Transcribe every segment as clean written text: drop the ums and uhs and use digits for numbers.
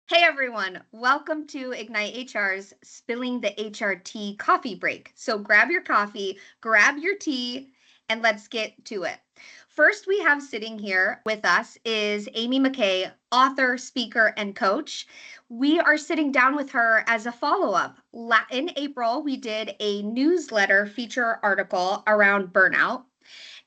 Hey everyone, welcome to Ignite HR's Spilling the HR Tea coffee break. So grab your coffee, grab your tea, and let's get to it. First, we have sitting here with us is Amy McCae, author, speaker, and coach. We are sitting down with her as a follow-up. In April, we did a newsletter feature article around burnout.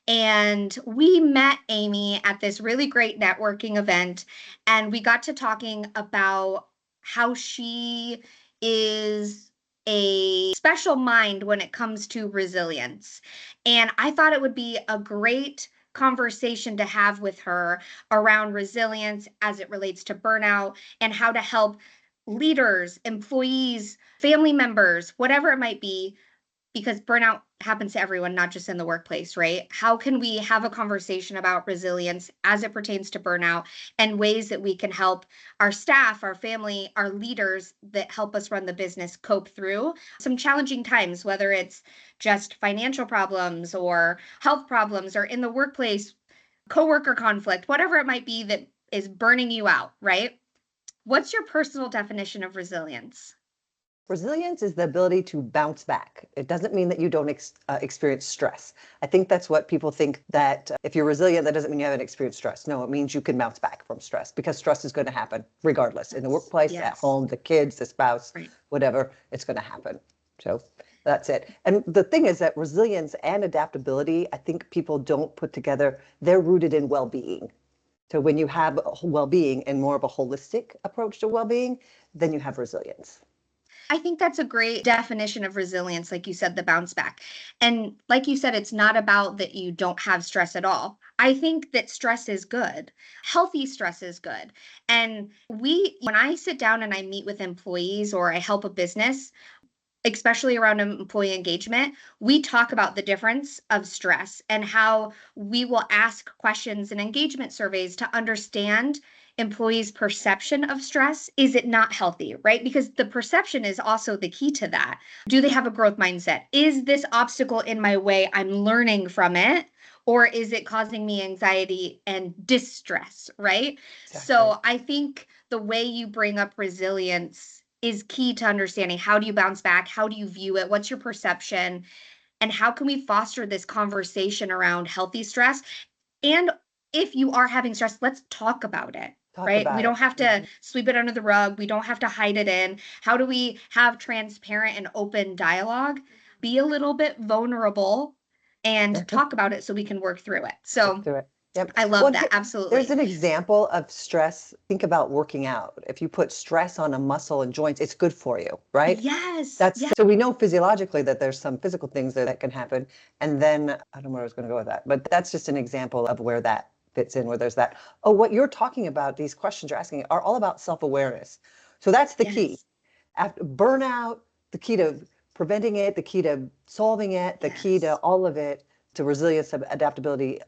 And we met Amy at this really great networking event, and we got to talking about how she is a special mind when it comes to resilience. And I thought it would be a great conversation to have with her around resilience as it relates to burnout and how to help leaders, employees, family members, whatever it might be, because burnout happens to everyone, not just in the workplace, right? How can we have a conversation about resilience as it pertains to burnout and ways that we can help our staff, our family, our leaders that help us run the business cope through some challenging times, whether it's just financial problems or health problems or in the workplace, coworker conflict, whatever it might be that is burning you out, right? What's your personal definition of resilience? Resilience is the ability to bounce back. It doesn't mean that you don't experience stress. I think that's what people think, that if you're resilient, that doesn't mean you haven't experienced stress. No, it means you can bounce back from stress, because stress is going to happen regardless. In the workplace, at home, the kids, the spouse, whatever, it's going to happen. So that's it. And the thing is that resilience and adaptability, I think people don't put together. They're rooted in well-being. So when you have well-being and more of a holistic approach to well-being, then you have resilience. I think that's a great definition of resilience, like you said, the bounce back. And like you said, it's not about that you don't have stress at all. I think that stress is good. Healthy stress is good. And when I sit down and I meet with employees or I help a business, especially around employee engagement, we talk about the difference of stress and how we will ask questions and engagement surveys to understand employees' perception of stress. Is it not healthy, right? Because the perception is also the key to that. Do they have a growth mindset? Is this obstacle in my way? I'm learning from it. Or is it causing me anxiety and distress, right? Exactly. So I think the way you bring up resilience is key to understanding how do you bounce back? How do you view it? What's your perception? And how can we foster this conversation around healthy stress? And if you are having stress, let's talk about it. Right? We don't have to sweep it under the rug. We don't have to hide it in. How do we have transparent and open dialogue? Be a little bit vulnerable and talk about it so we can work through it. So Yep. I love that. Absolutely. There's an example of stress. Think about working out. If you put stress on a muscle and joints, it's good for you, right? Yes. So we know physiologically that there's some physical things that can happen. And then I don't know where I was going to go with that, but that's just an example of where that fits in, where there's that. Oh, what you're talking about, these questions you're asking are all about self-awareness. So that's the key. After burnout, the key to preventing it, the key to solving it, the key to all of it, to resilience, adaptability,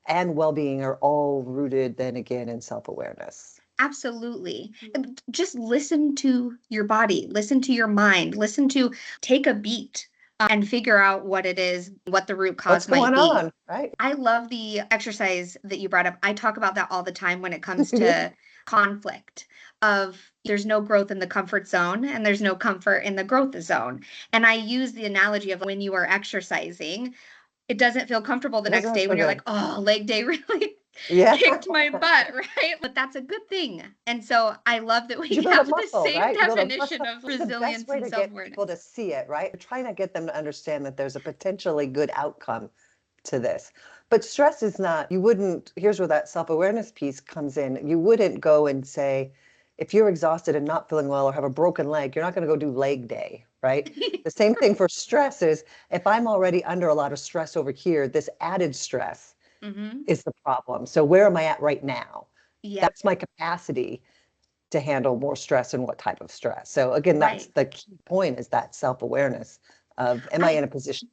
and well-being are all rooted then again in self-awareness. Absolutely. Just listen to your body, listen to your mind, take a beat and figure out what it is, what the root cause might be. What's going on, right? I love the exercise that you brought up. I talk about that all the time when it comes to conflict of there's no growth in the comfort zone and there's no comfort in the growth zone. And I use the analogy of when you are exercising, it doesn't feel comfortable the next day when you're like, oh, leg day really kicked my butt, right? But that's a good thing. And so I love that we have the same definition of resilience and self-awareness. The best way to get people to see it, right? We're trying to get them to understand that there's a potentially good outcome to this. But stress is not, here's where that self-awareness piece comes in. You wouldn't go and say, if you're exhausted and not feeling well or have a broken leg, you're not going to go do leg day, right? The same thing for stress is, if I'm already under a lot of stress over here, this added stress is the problem. So where am I at right now? That's my capacity to handle more stress and what type of stress. So again, that's the key point, is that self-awareness of, am I in a position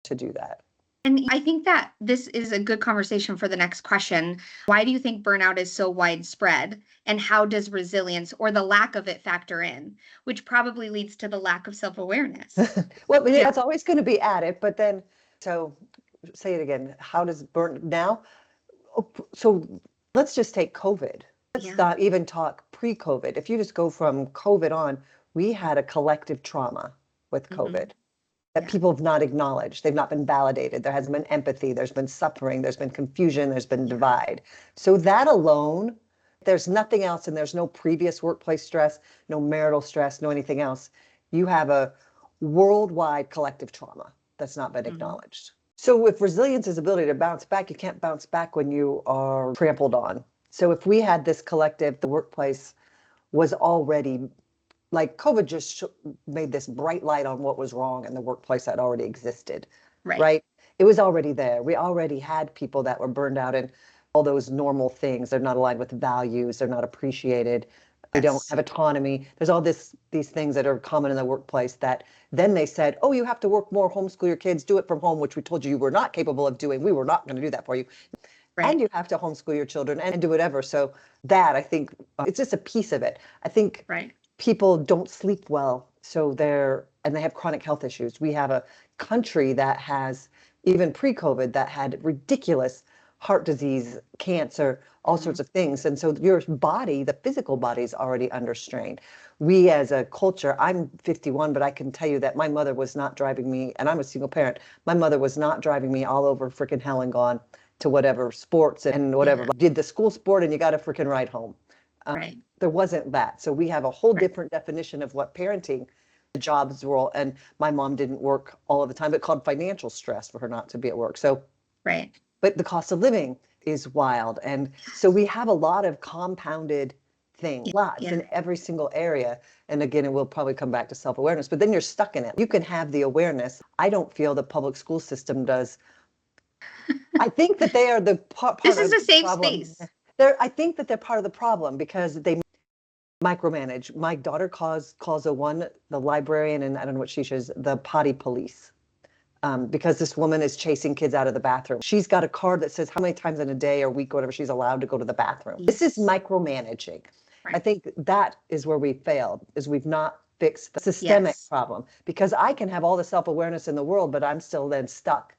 to do that? And I think that this is a good conversation for the next question. Why do you think burnout is so widespread? And how does resilience or the lack of it factor in? Which probably leads to the lack of self-awareness. Well, that's always going to be added. But then, so say it again. How does now? So let's just take COVID, Let's not even talk pre-COVID. If you just go from COVID on, we had a collective trauma with COVID that people have not acknowledged. They've not been validated. There hasn't been empathy. There's been suffering. There's been confusion. There's been divide. So that alone, there's nothing else, and there's no previous workplace stress, no marital stress, no anything else. You have a worldwide collective trauma that's not been acknowledged. So if resilience is ability to bounce back, you can't bounce back when you are trampled on. So if we had this collective, the workplace was already, like COVID just made this bright light on what was wrong in the workplace that already existed, right? It was already there. We already had people that were burned out and all those normal things. They're not aligned with values. They're not appreciated. They don't have autonomy. There's all these things that are common in the workplace that then they said, oh, you have to work more, homeschool your kids, do it from home, which we told you were not capable of doing. We were not going to do that for you. And you have to homeschool your children and do whatever. So that, I think, it's just a piece of it. I think people don't sleep well, so they have chronic health issues. We have a country that has, even pre-COVID, that had ridiculous heart disease, cancer, all sorts of things. And so your body, the physical body, is already under strain. We as a culture, I'm 51, but I can tell you that my mother was not driving me, and I'm a single parent, my mother was not driving me all over freaking hell and gone to whatever sports and whatever. Did the school sport and you got to freaking ride home. There wasn't that. So we have a whole different definition of what parenting jobs role. And my mom didn't work all of the time, but called financial stress for her not to be at work. So, but the cost of living is wild. And so we have a lot of compounded things, lots in every single area. And again, it will probably come back to self-awareness, but then you're stuck in it. You can have the awareness. I don't feel the public school system does. I think that they are the part this is of a safe problem. Space. I think that they're part of the problem because they micromanage. My daughter calls the librarian, and I don't know what she says, the potty police, because this woman is chasing kids out of the bathroom. She's got a card that says how many times in a day or week or whatever she's allowed to go to the bathroom. This is micromanaging. I think that is where we failed, is we've not fixed the systemic problem, because I can have all the self-awareness in the world, but I'm still then stuck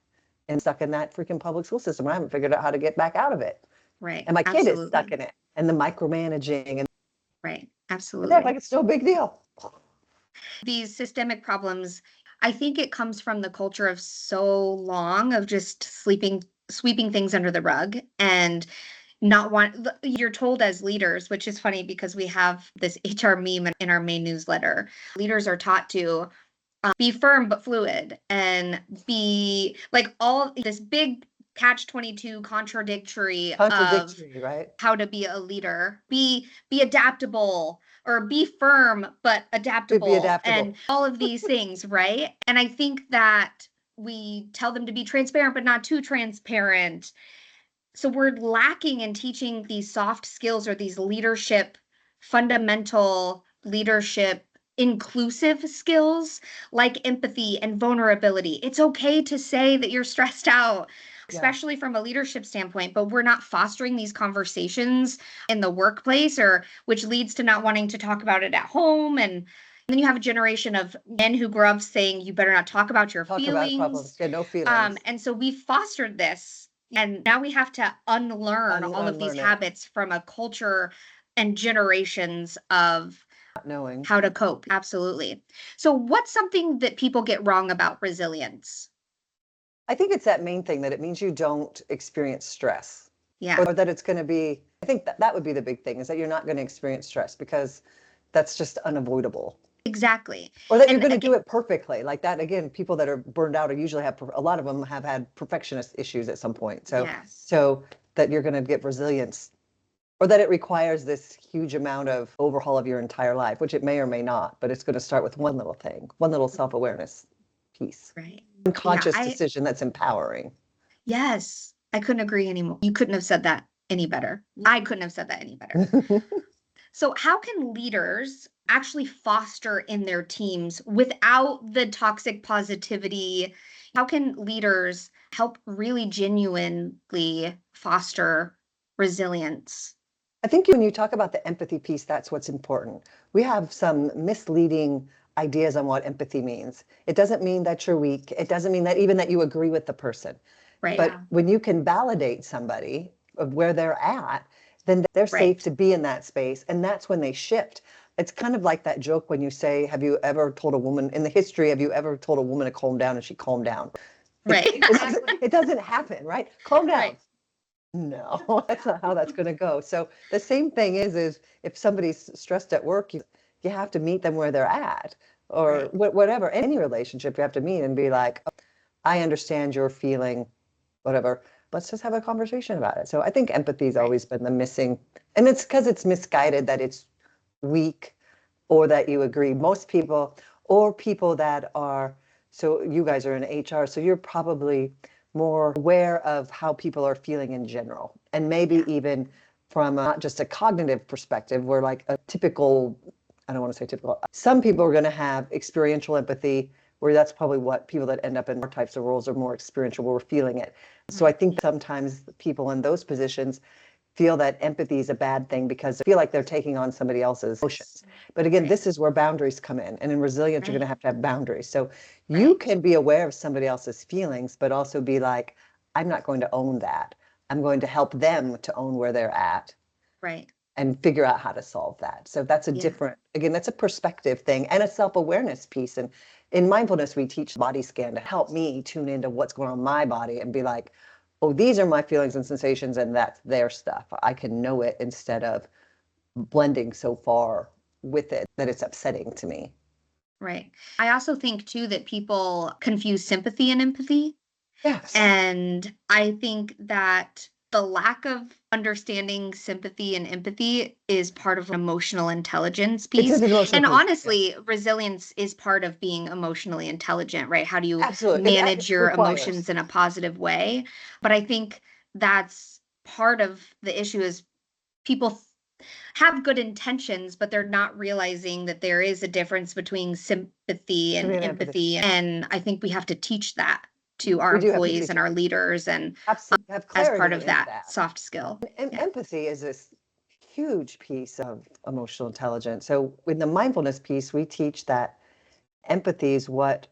in that freaking public school system. I haven't figured out how to get back out of it. And my kid is stuck in it, and the micromanaging and absolutely. like it's no big deal. These systemic problems, I think it comes from the culture of so long of just sweeping things under the rug and not want. You're told as leaders, which is funny because we have this HR meme in our main newsletter. Leaders are taught to be firm but fluid, and be like all this big catch-22 contradictory of right? How to be a leader, be adaptable, or be firm but adaptable, and all of these things, right? And I think that we tell them to be transparent but not too transparent. So we're lacking in teaching these soft skills or these fundamental leadership inclusive skills like empathy and vulnerability. It's okay to say that you're stressed out, especially from a leadership standpoint, but we're not fostering these conversations in the workplace, which leads to not wanting to talk about it at home. And then you have a generation of men who grew up saying you better not talk about your feelings. About problems. No feelings. And so we fostered this, and now we have to unlearn all of these habits from a culture and generations of knowing how to cope. Absolutely. So what's something that people get wrong about resilience? I think it's that main thing, that it means you don't experience stress. Or that it's going to be, I think that would be the big thing, is that you're not going to experience stress, because that's just unavoidable. Exactly. Or that you're going to do it perfectly. Like that, again, people that are burned out are usually a lot of them have had perfectionist issues at some point. So, so that you're going to get resilience, or that it requires this huge amount of overhaul of your entire life, which it may or may not, but it's going to start with one little thing, one little self-awareness piece. One conscious decision that's empowering. Yes, I couldn't agree anymore. You couldn't have said that any better. I couldn't have said that any better. So how can leaders actually foster in their teams without the toxic positivity? How can leaders help really genuinely foster resilience? I think when you talk about the empathy piece, that's what's important. We have some misleading ideas on what empathy means. It doesn't mean that you're weak. It doesn't mean that even that you agree with the person. But when you can validate somebody of where they're at, then they're Right. safe to be in that space. And that's when they shift. It's kind of like that joke when you say, have you ever told a woman in the history, have you ever told a woman to calm down and she calmed down? Right. It doesn't happen, right? Calm down. Right. No, that's not how that's going to go. So the same thing is if somebody's stressed at work, you have to meet them where they're at, or Right. whatever. Any relationship, you have to meet and be like, "Oh, I understand you're feeling whatever. Let's just have a conversation about it." So I think empathy's Right. always been the missing, and it's because it's misguided that it's weak or that you agree. Most people, or people that are, so you guys are in HR, so you're probably more aware of how people are feeling in general. And maybe Yeah. even from not just a cognitive perspective, where like a typical, I don't want to say typical, some people are going to have experiential empathy, where that's probably what people that end up in more types of roles are more experiential, where we're feeling it. So I think sometimes people in those positions feel that empathy is a bad thing because they feel like they're taking on somebody else's emotions. But again, Right. this is where boundaries come in. And in resilience, you're going Right. to have boundaries. So you Right. can be aware of somebody else's feelings, but also be like, I'm not going to own that. I'm going to help them to own where they're at Right. and figure out how to solve that. So that's a Yeah. different, again, that's a perspective thing and a self-awareness piece. And in mindfulness, we teach body scan to help me tune into what's going on in my body and be like, oh, these are my feelings and sensations, and that's their stuff. I can know it instead of blending so far with it that it's upsetting to me. Right. I also think too that people confuse sympathy and empathy. Yes. And I think that the lack of understanding sympathy and empathy is part of emotional intelligence It's piece. an emotional And piece. Yeah. honestly, resilience is part of being emotionally intelligent, right? How do you Absolutely. It manage your requires. emotions in a positive way? But I think that's part of the issue is people have good intentions, but they're not realizing that there is a difference between sympathy I and mean, empathy. empathy. And I think we have to teach that to our We do have to employees teach and it. our leaders and Absolutely. Have as part clarity of in that that. soft skill. And Yeah. empathy is this huge piece of emotional intelligence. So in the mindfulness piece, we teach that empathy is what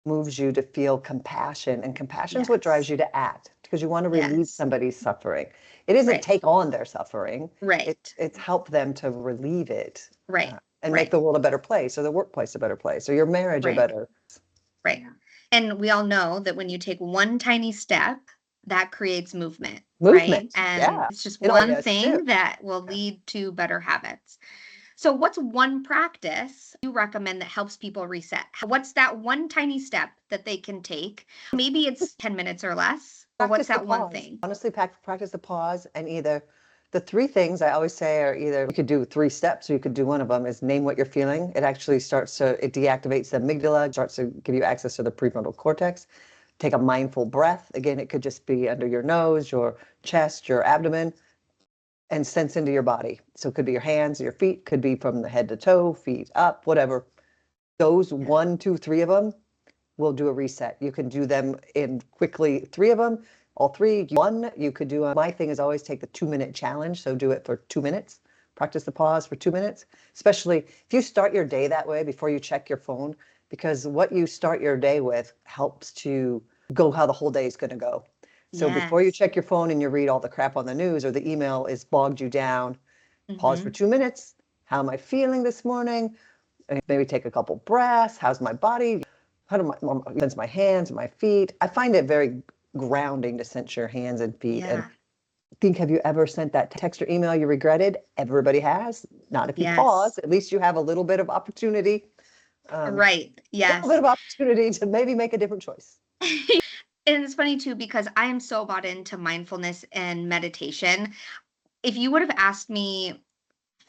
moves you to feel compassion, and compassion is what drives Yes. you to act because you want to relieve Yes. somebody's suffering. It isn't Right. take on their suffering. Right. It's help them to relieve it, Right. and make Right. the world a better place, or the workplace a better place, or your marriage a Right. better Right. And we all know that when you take one tiny step, that creates movement, right? movement. And Yeah, it's just in all one areas too. thing that will Yeah. lead to better habits. So, what's one practice you recommend that helps people reset? What's that one tiny step that they can take? Maybe it's 10 minutes or less, but what's Practice the that one pause. thing? Honestly, practice the pause, and either the three things I always say are either you could do three steps or you could do one of them is name what you're feeling. It actually starts to, it deactivates the amygdala, starts to give you access to the prefrontal cortex. Take a mindful breath. Again, it could just be under your nose, your chest, your abdomen, and sense into your body. So it could be your hands, your feet, could be from the head to toe, feet up, whatever. Those Yeah. one, two, three of them will do a reset. You can do them in quickly, three of them, all three. One, you could do, my thing is always take the 2-minute challenge. So do it for 2 minutes. Practice the pause for 2 minutes, especially if you start your day that way before you check your phone, because what you start your day with helps to go how the whole day is going to go. So before you Yes. check your phone and you read all the crap on the news or the email is bogged you down, pause for Hmm. 2 minutes. How am I feeling this morning? And maybe take a couple breaths. How's my body? How do sense my hands, my feet? I find it very grounding to sense your hands and feet. And Yeah. think, have you ever sent that text or email you regretted? Everybody has. Not if you Yes. pause. At least you have a little bit of opportunity. Right. A little bit Yes. of opportunity to maybe make a different choice. And it's funny too, because I am so bought into mindfulness and meditation. If you would have asked me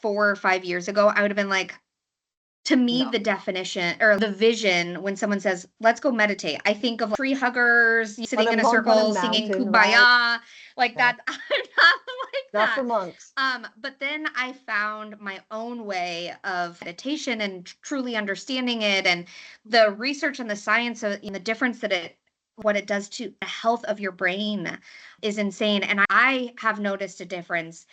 4 or 5 years ago, I would have been like, to me, No, the definition or the vision when someone says, let's go meditate, I think of tree huggers on sitting a in a monk on a circle singing mountain, right? kumbaya, like Yeah. that. I'm not like Not for that. monks. But then I found my own way of meditation and truly understanding it and the research and the science of and the difference that what it does to the health of your brain is insane. And I have noticed a difference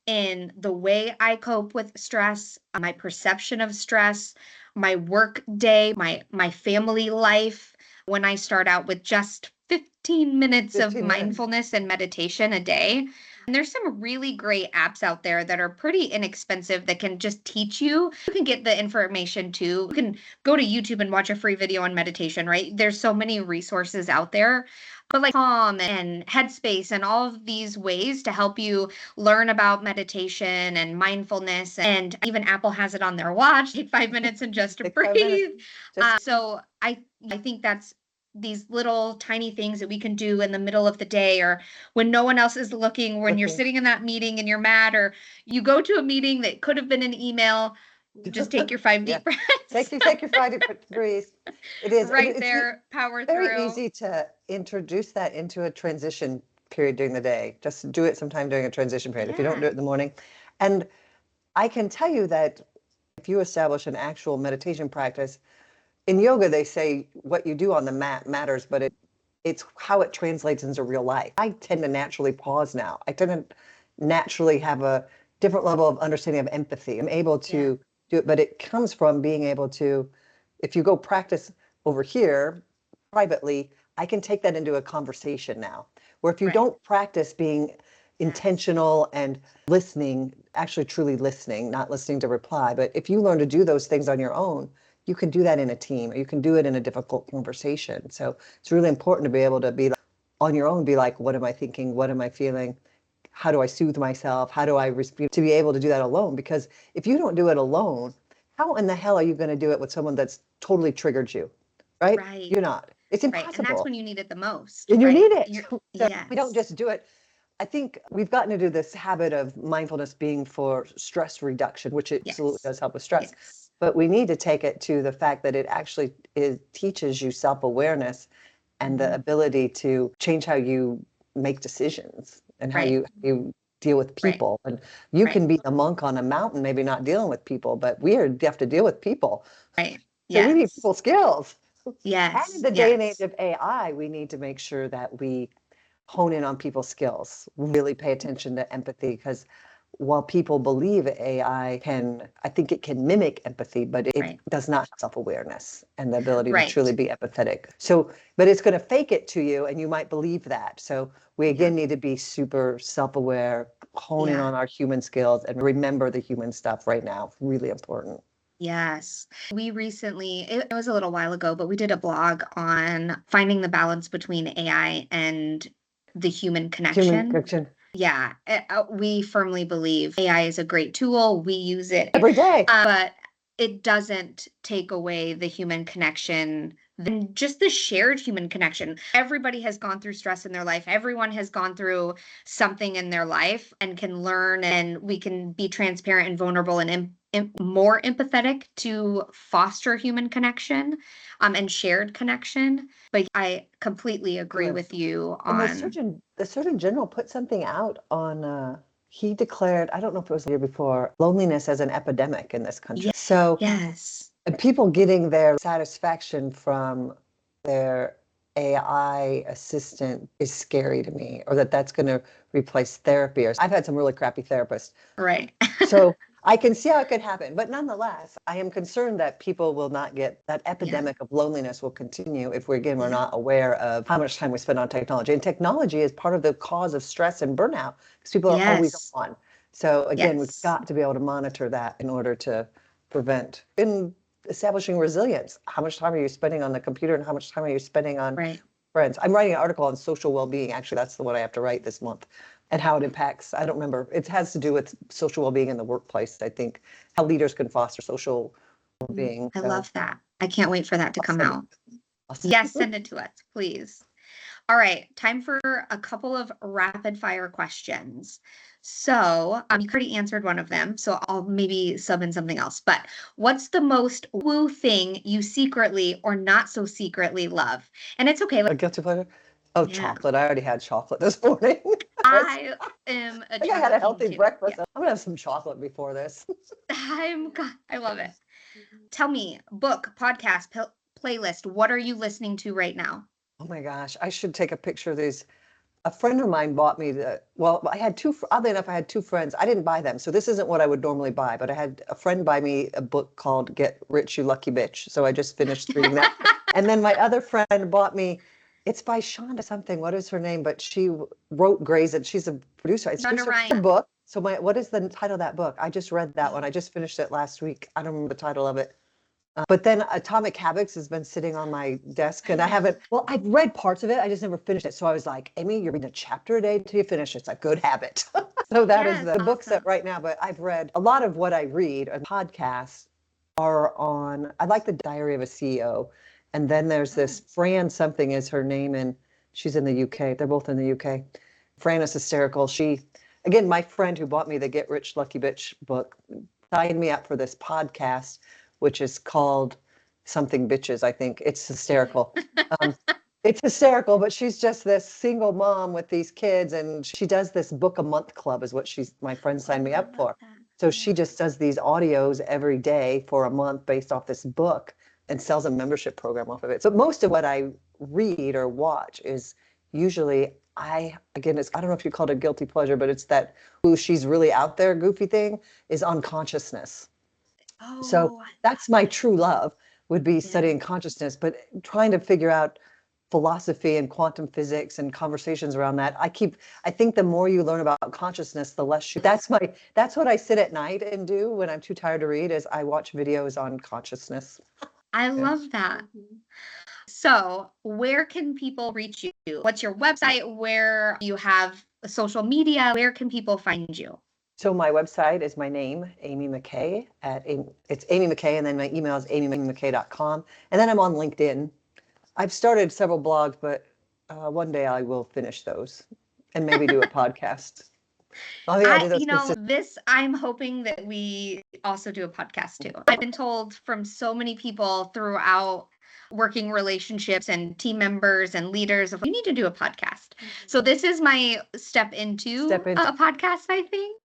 in the way I cope with stress, my perception of stress, my work day, my family life when I start out with just 15 minutes of 15 minutes. mindfulness and meditation a day. And there's some really great apps out there that are pretty inexpensive that can just teach you. You can get the information too. You can go to YouTube and watch a free video on meditation, right? There's so many resources out there. But like Calm and Headspace and all of these ways to help you learn about meditation and mindfulness. And even Apple has it on their watch. Take 5 minutes and just to Take 5 minutes. breathe. Just So I think that's these little tiny things that we can do in the middle of the day or when no one else is looking, when you're looking. sitting in that meeting and you're mad, or you go to a meeting that could have been an email, just take your 5 Yeah. deep breaths. Take your 5 deep breaths. It is. Right It's there, power very through. easy to introduce that into a transition period during the day. Just do it sometime during a transition period. If you don't do Yeah. it in the morning. And I can tell you that if you establish an actual meditation practice, in yoga, they say what you do on the mat matters, but it's how it translates into real life. I tend to naturally pause now. I tend to naturally have a different level of understanding of empathy. I'm able to do it, but it comes from being able to, if you go practice over here privately, I can take that into a conversation now. Where if you Right. don't practice being intentional and listening, actually truly listening, not listening to reply, but if you learn to do those things on your own, you can do that in a team, or you can do it in a difficult conversation. So it's really important to be able to be on your own, be like, what am I thinking? What am I feeling? How do I soothe myself? How do I to be able to do that alone? Because if you don't do it alone, how in the hell are you going to do it with someone that's totally triggered you? Right? Right. You're not. It's Right. And that's impossible. when you need it the most. And you Right. need it. You're, So we don't yes. just do it. I think we've gotten into this habit of mindfulness being for stress reduction, which it absolutely Yes. does help with stress. Yes. But we need to take it to the fact that it actually teaches you self-awareness and the Mhm. ability to change how you make decisions and how Right. you deal with Right. people. And you Right. can be the monk on a mountain, maybe not dealing with people, but have to deal with people. Right. So we need Yes. people skills. And in Yes. the day and age Yes. of AI, we need to make sure that we hone in on people's skills, really pay attention to empathy, because while people believe AI can, I think it can mimic empathy, but it Right. does not have self-awareness and the ability to Right. truly be empathetic. So, but it's going to fake it to you and you might believe that. So we again need to be super self-aware, hone in Yeah. on our human skills and remember the human stuff right now. Really important. Yes. We recently, it was a little while ago, but we did a blog on finding the balance between AI and the human Human connection. connection Yeah, we firmly believe AI is a great tool. We use it every day. but it doesn't take away the human connection and just the shared human connection. Everybody has gone through stress in their life. Everyone has gone through something in their life and can learn, and we can be transparent and vulnerable and more empathetic to foster human connection and shared connection. But I completely agree with you And on the Surgeon General put something out on, he declared, I don't know if it was the year before, loneliness as an epidemic in this country. So, yes. and people getting their satisfaction from their AI assistant is scary to me, or that's going to replace therapy. Or I've had some really crappy therapists. Right. So I can see how it could happen. But nonetheless, I am concerned that people will not get that Yeah. epidemic of loneliness will continue if we're Yeah. not aware of how much time we spend on technology. And technology is part of the cause of stress and burnout because people are always Yes. on. So again, we've Yes. got to be able to monitor that in order to prevent in establishing resilience. How much time are you spending on the computer and how much time are you spending on Right. friends? I'm writing an article on social well-being. Actually, that's the one I have to write this month, and how it impacts, I don't remember. It has to do with social well-being in the workplace, I think, how leaders can foster social well-being. I So love that. I can't wait for that to come send out. awesome. Yes, send it to us, please. All right, time for a couple of rapid fire questions. So, you already answered one of them, so I'll maybe sub in something else. But what's the most woo thing you secretly or not so secretly love? And it's okay. A guilty pleasure? Oh, Yeah, chocolate. I already had chocolate this morning. I am a I think I had a chocolate king healthy too. breakfast. Yeah, I'm gonna have some chocolate before this. I love it. Tell me, book, podcast, playlist. What are you listening to right now? Oh my gosh, I should take a picture of these. A friend of mine bought me well, I had oddly enough, I had two friends. I didn't buy them. So this isn't what I would normally buy, but I had a friend buy me a book called Get Rich, You Lucky Bitch. So I just finished reading that. And then my other friend bought me It's by Shonda something. What is her name? But she wrote Grey's, and she's a producer. It's Shonda a Rhimes. book. So what is the title of that book? I just read that one. I just finished it last week. I don't remember the title of it. But then Atomic Habits has been sitting on my desk, and I haven't, well, I've read parts of it. I just never finished it. So I was like, Amy, you're reading a chapter a day till you finish. It's a good habit. So that is Yes, the book set awesome. right now. But I've read a lot of what I read and podcasts are on, I like the Diary of a CEO. And then there's this Fran something is her name, and she's in the UK. They're both in the UK. Fran is hysterical. She, again, my friend who bought me the Get Rich Lucky Bitch book signed me up for this podcast, which is called something bitches, I think. It's hysterical. Um, it's hysterical, but she's just this single mom with these kids, and she does this book a month club is what my friend signed me up for. So she just does these audios every day for a month based off this book and sells a membership program off of it. So most of what I read or watch is usually again, I don't know if you call it a guilty pleasure, but it's that who she's really out there goofy thing is on consciousness. So Oh, that's my true love would be studying consciousness, but trying to figure out philosophy and quantum physics and conversations around that. I think the more you learn about consciousness, the less that's what I sit at night and do when I'm too tired to read is I watch videos on consciousness. I Yeah. love that. So, where can people reach you? What's your website? Where you have social media? Where can people find you? So my website is my name, Amy McCae, it's Amy McCae, and then my email is amymccae.com. And then I'm on LinkedIn. I've started several blogs, but one day I will finish those and maybe do a podcast. I think I'll do those consistent. I'm hoping that we also do a podcast too. I've been told from so many people throughout working relationships and team members and leaders of you need to do a podcast. So this is my step into a podcast, I think.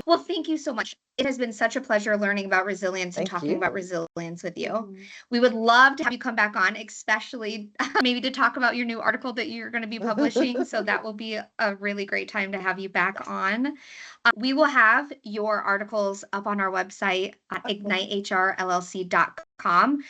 Well, thank you so much. It has been such a pleasure learning about resilience and talking about resilience with you. We would love to have you come back on, especially maybe to talk about your new article that you're going to be publishing. So that will be a really great time to have you back on. We will have your articles up on our website at ignitehrllc.com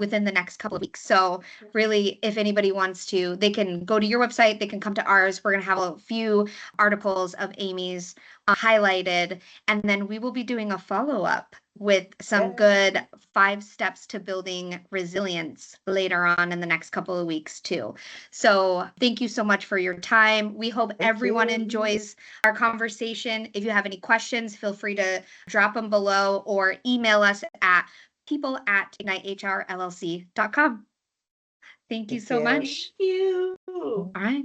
within the next couple of weeks. So really, if anybody wants to, they can go to your website, they can come to ours. We're going to have a few articles of Amy's highlighted, and then we will be doing a follow-up with some good 5 steps to building resilience later on in the next couple of weeks too. So thank you so much for your time. We hope everyone enjoys our conversation. If you have any questions, feel free to drop them below or email us at people@ignitehrllc.com. Thank you so much. Thank you. All right.